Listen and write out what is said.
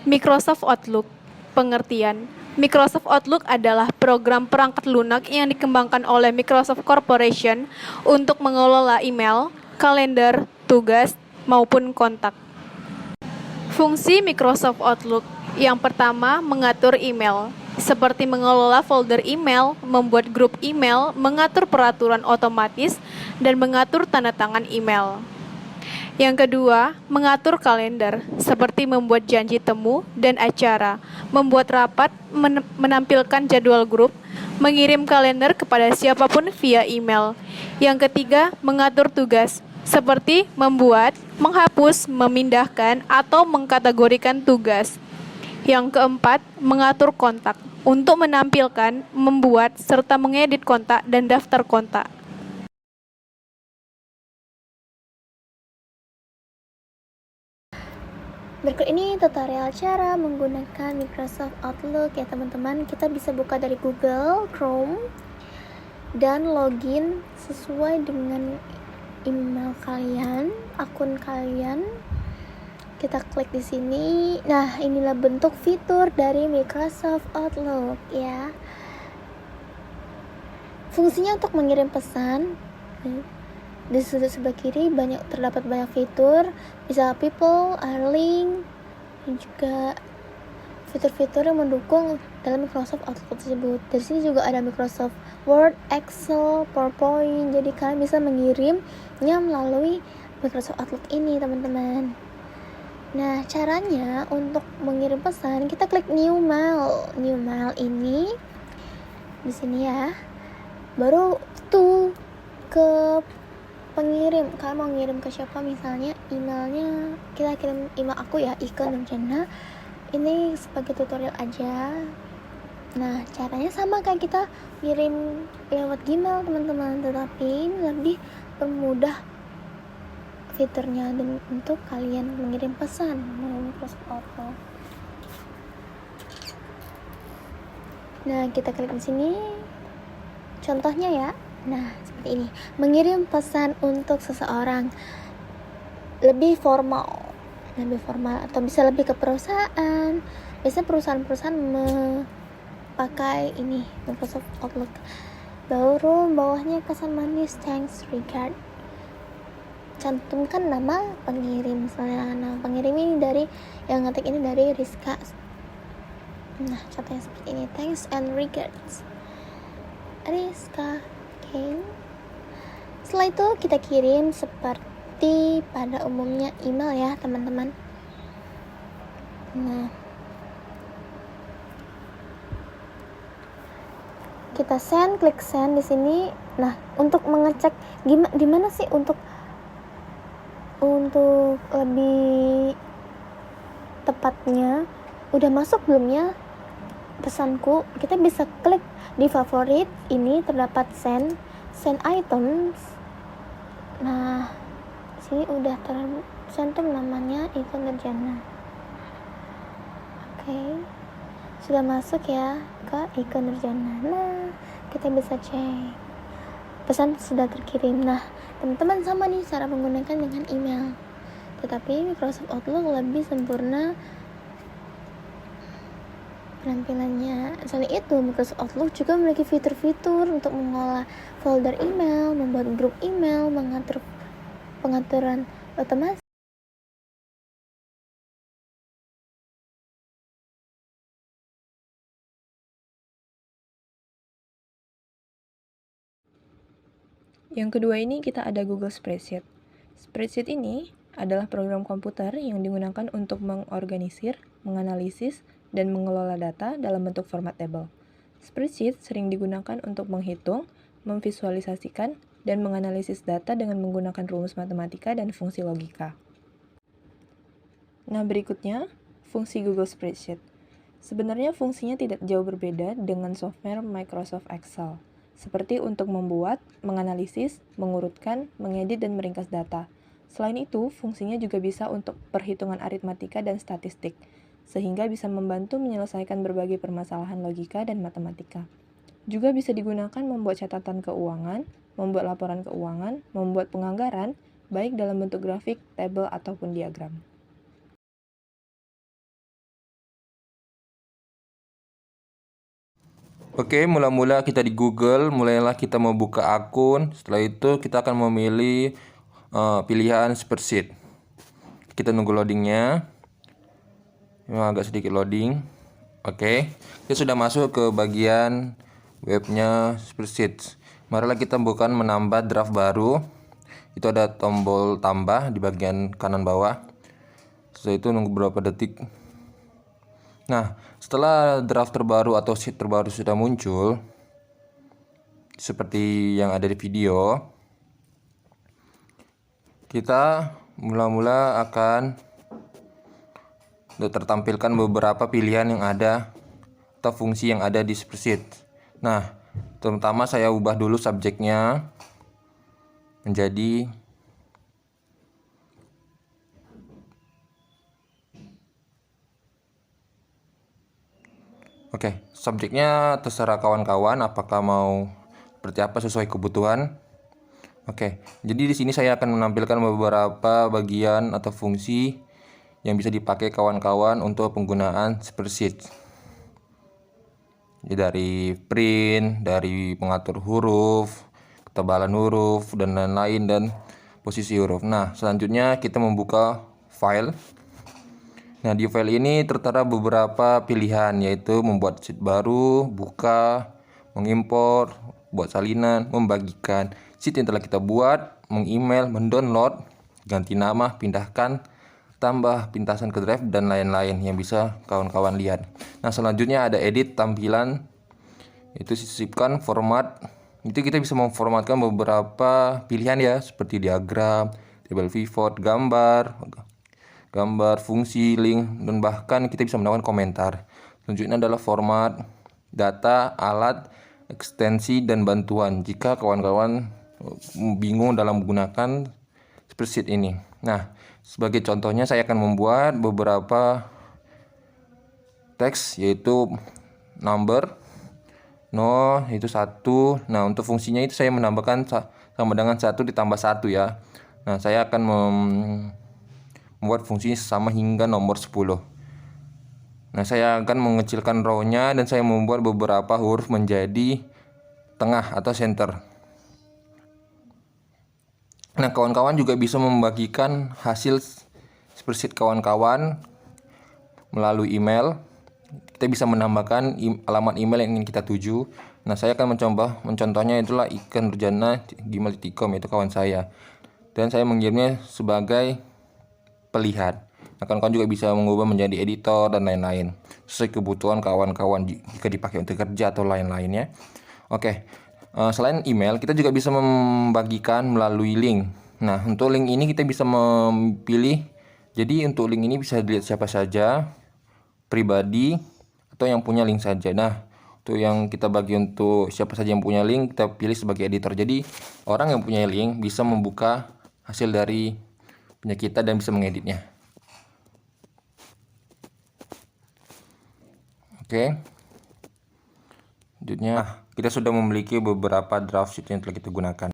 Microsoft Outlook. Pengertian: Microsoft Outlook adalah program perangkat lunak yang dikembangkan oleh Microsoft Corporation untuk mengelola email, kalender, tugas, maupun kontak. Fungsi Microsoft Outlook. Yang pertama, mengatur email, seperti mengelola folder email, membuat grup email, mengatur peraturan otomatis, dan mengatur tanda tangan email. Yang kedua, mengatur kalender, seperti membuat janji temu dan acara, membuat rapat, menampilkan jadwal grup, mengirim kalender kepada siapapun via email. Yang ketiga, mengatur tugas, seperti membuat, menghapus, memindahkan, atau mengkategorikan tugas. Yang keempat, mengatur kontak, untuk menampilkan, membuat, serta mengedit kontak dan daftar kontak. Berikut ini tutorial cara menggunakan Microsoft Outlook ya teman-teman. Kita bisa buka dari Google Chrome dan login sesuai dengan email kalian, akun kalian. Kita klik di sini. Nah, inilah bentuk fitur dari Microsoft Outlook ya. Fungsinya untuk mengirim pesan. Di sudut sebelah kiri terdapat banyak fitur, bisa people, link, dan juga fitur-fitur yang mendukung dalam Microsoft Outlook tersebut. Dari sini juga ada Microsoft Word, Excel, PowerPoint. Jadi kalian bisa mengirimnya melalui Microsoft Outlook ini, teman-teman. Nah, caranya untuk mengirim pesan, kita klik New Mail. New Mail ini di sini ya. Baru tuh ke pengirim, kalian mau ngirim ke siapa, misalnya emailnya kita kirim email aku ya, Ika Nurjana. Ini sebagai tutorial aja. Nah, caranya sama kayak kita ngirim lewat Gmail teman-teman, tetapi lebih permudah fiturnya dan untuk kalian mengirim pesan melalui Microsoft Outlook. Nah, kita klik di sini. Contohnya ya. Nah, seperti ini. Mengirim pesan untuk seseorang lebih formal atau bisa lebih ke perusahaan. Biasanya perusahaan-perusahaan pakai ini Microsoft Outlook. Baru bawahnya kesan manis, thanks, regard. Cantumkan nama pengirim. Misalnya nama pengirim ini dari yang ngetik ini dari Rizka. Nah, contohnya seperti ini, thanks and regards, Rizka. Okay. Setelah itu kita kirim seperti pada umumnya email ya teman-teman. Nah, kita klik send di sini. Nah, untuk mengecek gimana sih untuk lebih tepatnya udah masuk belum ya pesanku, kita bisa klik di favorit. Ini terdapat send items. Nah, sini udah tercantum namanya Ika Nurjana. Oke. Sudah masuk ya ke Ika Nurjana. Nah, kita bisa cek pesan sudah terkirim. Nah, teman-teman, sama nih cara menggunakan dengan email, tetapi Microsoft Outlook lebih sempurna penampilannya. Selain itu, Microsoft Outlook juga memiliki fitur-fitur untuk mengolah folder email, membuat grup email, mengatur pengaturan otomatis. Yang kedua ini kita ada Google Spreadsheet. Spreadsheet ini adalah program komputer yang digunakan untuk mengorganisir, menganalisis, dan mengelola data dalam bentuk format tabel. Spreadsheet sering digunakan untuk menghitung, memvisualisasikan, dan menganalisis data dengan menggunakan rumus matematika dan fungsi logika. Nah, berikutnya, fungsi Google Spreadsheet. Sebenarnya fungsinya tidak jauh berbeda dengan software Microsoft Excel, seperti untuk membuat, menganalisis, mengurutkan, mengedit, dan meringkas data. Selain itu, fungsinya juga bisa untuk perhitungan aritmatika dan statistik, sehingga bisa membantu menyelesaikan berbagai permasalahan logika dan matematika. Juga bisa digunakan membuat catatan keuangan, membuat laporan keuangan, membuat penganggaran, baik dalam bentuk grafik, tabel, ataupun diagram. Oke, mula-mula kita di Google, mulailah kita membuka akun. Setelah itu kita akan memilih pilihan spreadsheet. Kita nunggu loadingnya. Memang agak sedikit loading. Oke, kita sudah masuk ke bagian webnya spreadsheet. Marilah kita bukan menambah draft baru. Itu ada tombol tambah di bagian kanan bawah. Setelah itu nunggu beberapa detik. Nah, setelah draft terbaru atau sheet terbaru sudah muncul, seperti yang ada di video, kita mula-mula akan tertampilkan beberapa pilihan yang ada atau fungsi yang ada di spreadsheet. Nah, terutama saya ubah dulu subjeknya menjadi subjeknya terserah kawan-kawan apakah mau seperti apa sesuai kebutuhan. Jadi di sini saya akan menampilkan beberapa bagian atau fungsi yang bisa dipakai kawan-kawan untuk penggunaan spreadsheet. Jadi dari print, dari pengatur huruf, ketebalan huruf dan lain-lain, dan posisi huruf. Nah, selanjutnya kita membuka file. Nah, di file ini tertera beberapa pilihan, yaitu membuat sheet baru, buka, mengimpor, buat salinan, membagikan sheet yang telah kita buat, meng-email, mendownload, ganti nama, pindahkan, tambah pintasan ke drive, dan lain-lain yang bisa kawan-kawan lihat. Nah, selanjutnya ada edit tampilan, itu sisipkan format. Itu kita bisa memformatkan beberapa pilihan ya, seperti diagram, table pivot, gambar, fungsi, link, dan bahkan kita bisa menambahkan komentar. Selanjutnya adalah format, data, alat, ekstensi, dan bantuan jika kawan-kawan bingung dalam menggunakan spreadsheet ini. Nah, sebagai contohnya saya akan membuat beberapa teks, yaitu number, itu 1. Nah, untuk fungsinya itu saya menambahkan sama dengan 1 ditambah 1 ya. Nah, saya akan membuat fungsi sama hingga nomor 10. Nah, saya akan mengecilkan row-nya dan saya membuat beberapa huruf menjadi tengah atau center. Nah, kawan-kawan juga bisa membagikan hasil spreadsheet kawan-kawan melalui email. Kita bisa menambahkan alamat email yang ingin kita tuju. Nah, saya akan mencontohnya itulah ikan.nurjana@gmail.com, itu kawan saya. Dan saya mengirimnya sebagai pelihat. Nah, kawan-kawan juga bisa mengubah menjadi editor dan lain-lain sesuai kebutuhan kawan-kawan jika dipakai untuk kerja atau lain-lainnya. Selain email, kita juga bisa membagikan melalui link. Nah, untuk link ini kita bisa memilih. Jadi untuk link ini bisa dilihat siapa saja, pribadi atau yang punya link saja. Nah, untuk yang kita bagi untuk siapa saja yang punya link, kita pilih sebagai editor. Jadi orang yang punya link bisa membuka hasil dari punya kita dan bisa mengeditnya. Selanjutnya kita sudah memiliki beberapa draft sheet yang telah kita gunakan.